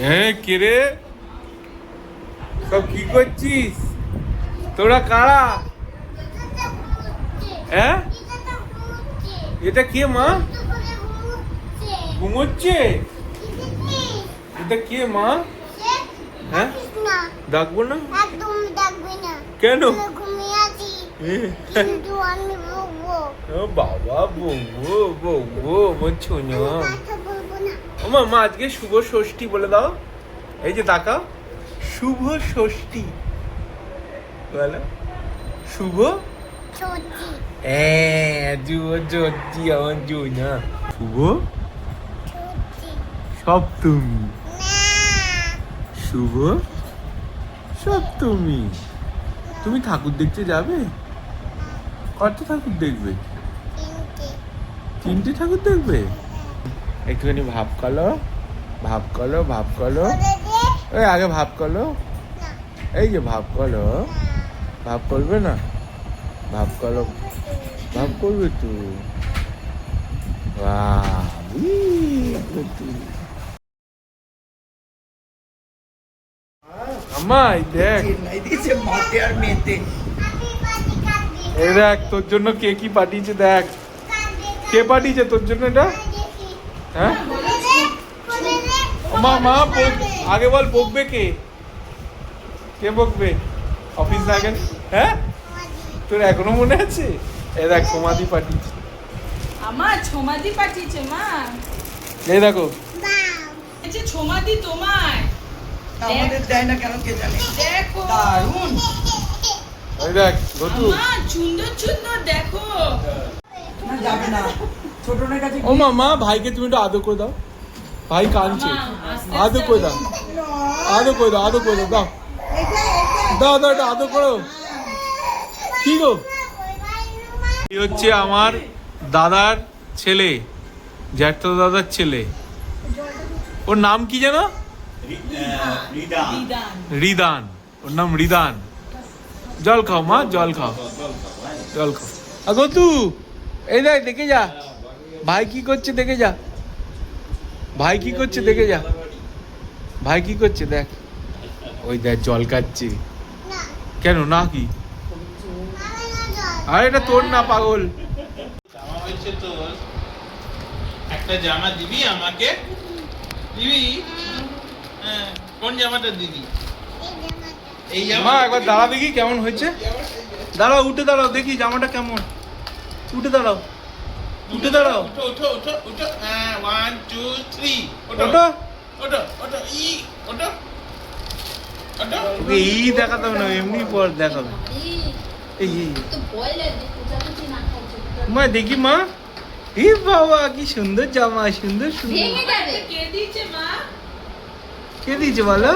হ্যাঁ কে রে? সব কি করছিস তোরা? কারা? হ্যাঁ এটা কে মা? ঘুমোচ্ছে? এটা কে মা? হ্যাঁ ডাকবো না? কেন? বাবা বলবো বলবো বলছো না? মা মা আজকে শুভ ষষ্ঠী বলে দাও। এই যে তাকাও, শুভ ষষ্ঠী বলো। শুভ শুভ সপ্তমী। শুভ সপ্তমী। তুমি ঠাকুর দেখতে যাবে? কত ঠাকুর দেখবে? তিনটে ঠাকুর দেখবে? একটুখানি ভাব করো, ভাব করো, ভাব করো। ওই আগে ভাব করো, এই যে ভাব করো। ভাব করবে না? ভাব করো, ভাব করবে তো। আমায় দেখ, এই দেখ তোর জন্য কে কি পাঠিয়েছে। দেখ কে পাঠিয়েছে তোর জন্য এটা। হ্যাঁ মা মা আগে বল বকবে কে? কে বকবে? অফিস না গেলে? হ্যাঁ তোর এখনো মনে আছে? এই দেখ সমাধি পাঠিয়েছে। আমার সমাধি পাঠিয়েছে মা। এই দেখো এই সমাধি তোমার। আমাদের দেয় না কেন কে জানে। দেখো দারুণ। এই দেখ গতু মা সুন্দর সুন্দর দেখো। না যাবে না ছোটনের কাছে। ও মা ভাইকে তুমি একটু আদর করে দাও। ভাই কাঁদছে, আদর করে দাও, আদর করে দাও, আদর করে দাও। দাও দাও দাও একটু আদর করো। কি গো? এই হচ্ছে আমার দাদার ছেলে, জ্যাঠতো দাদার ছেলে। ওর নাম কি যেন? রিদান। ওর নাম রিদান। জল খাও মা, জল খাও, জল খাও। আগো তু এই দেখ, দেখে যা ভাই কি করছে, দেখে যা ভাই কি করছে, দেখে যা ভাই কি করছে দেখ। ওই দেখ জল খাচ্ছে। কেন না কি? আর এটা তোর না পাগল। জামা হয়েছে তোর, একটা জামা দিবি আমাকে? দিবি? হ্যাঁ কোন জামাটা দিবি? এই মা জামা একবার দাঁড়া দেখি কেমন হয়েছে। দাঁড়াও, উঠে দাঁড়াও দেখি জামাটা কেমন। উঠে দাঁড়াও, উঠে দাঁড়াও। উঠো উঠো উঠো উঠো। হ্যাঁ 1 2 3 ওঠো ওটা ওঠো ওঠো ই ওঠো ওঠো। এই দেখাতে হবে না, এমনি পর দেখাবে। এই এই মা দেখি মা। এ বাবা কি সুন্দর জামা, সুন্দর সুন্দর। কে দিয়েছে মা? কে দিয়েছে বলো?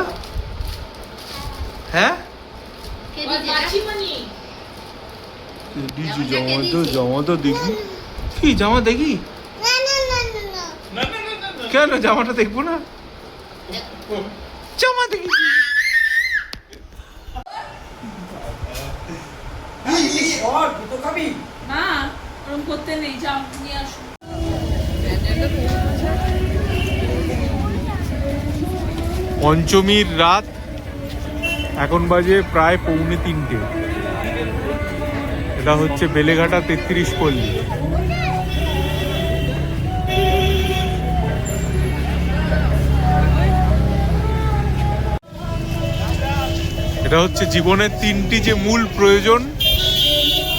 হ্যাঁ মাছিমণি। কে দিয়েছে জামা? তো জামা তো দেখি। কি জামা দেখি? না না না না। কেন জামাটা দেখবো না? জামা দেখি। তো খাবি মা ওরকম করতে নেই, যাও নিয়ে আসো। পঞ্চমীর রাত, এখন বাজে প্রায় 2:45। এটা হচ্ছে বেলেঘাটা 33 পল্লী। এটা হচ্ছে জীবনের 3টি যে মূল প্রয়োজন,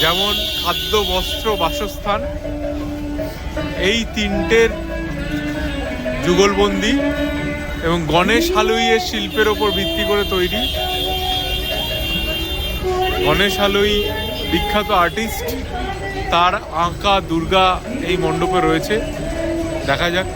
যেমন খাদ্য, বস্ত্র, বাসস্থান, এই 3টের যুগলবন্দি এবং গণেশ হালুইয়ের শিল্পের ওপর ভিত্তি করে তৈরি। গণেশ হালুই বিখ্যাত আর্টিস্ট, তার আঁকা দুর্গা এই মণ্ডপে রয়েছে। দেখা যাক।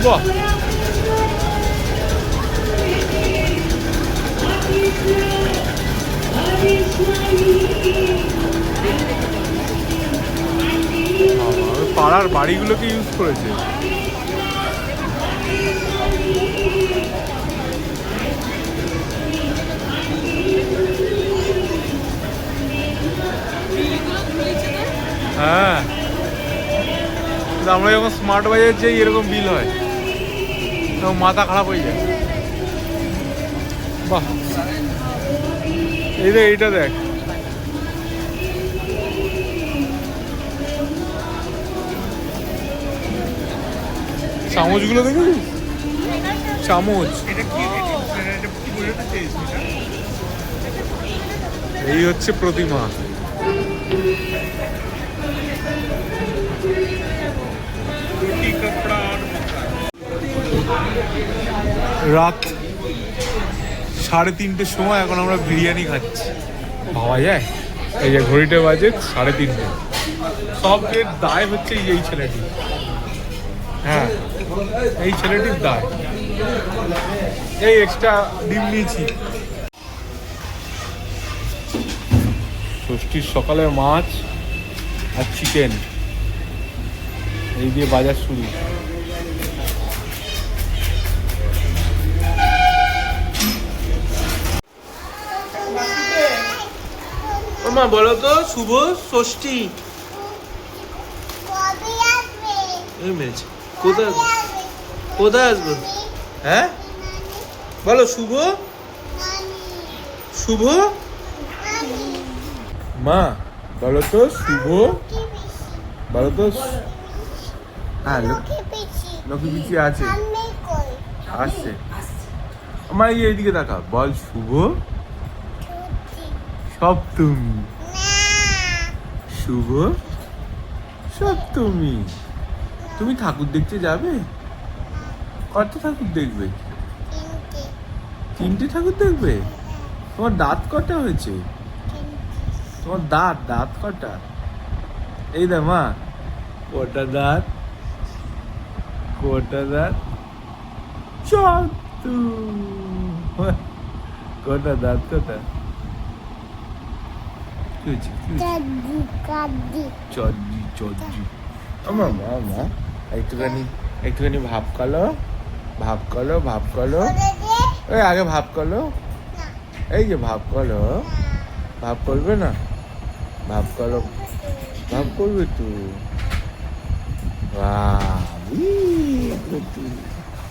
বাহ, পাড়ার বাড়িগুলোকে ইউজ করেছে। হ্যাঁ, কিন্তু আমরা যখন স্মার্ট বাজার যাই এরকম বিল হয়, তখন মাথা খারাপ হয়ে যায়। বাহ, এই দেখ, এইটা দেখ, চামচগুলো দেখেছিস? চামচ, এটা কি বোঝাতে চেয়েছিস? এই হচ্ছে প্রতিমা। রুটি কাপড়া আর রাত 3:30 সময়, এখন আমরা বিরিয়ানি খাচ্ছি। ভাবা যায়? এই যে ঘড়িটা বাজে 3:30। সব এর দায় হচ্ছে এই ছেলেটি। হ্যাঁ, এই ছেলেটির দায়। এই এক্সট্রা ডিম নিয়েছি। ষষ্ঠীর সকালে মাছ আর চিকেন, এই দিয়ে বাজার শুরু। মা বলো তো, শুভ ষষ্ঠী কোথায় কোথায় আসবো? হ্যাঁ বলো, শুভ শুভ মা বলো তো, শুভ বলো তো। হ্যাঁ, লক্ষ্মী পিছিয়ে আছে, আসছে। আমার এইদিকে দেখা, বল শুভ সপ্তমী। শুভ সপ্তমী। তুমি ঠাকুর দেখতে যাবে? কত ঠাকুর দেখবে? 3টে ঠাকুর দেখবে? তোমার দাঁত কটা হয়েছে? তোমার দাঁত কটা? এই দা মা, কটা দাঁত? কটা দাঁত? 4। কটা দাঁত? কটা? কি হয়েছে? চর্জি। আমার মা একটুখানি ভাব কালো। এই আগে ভাব কালো। এই যে ভাব কালো, ভাব করবে না? ভাব কালো, ভাব করবে তো। বাহ,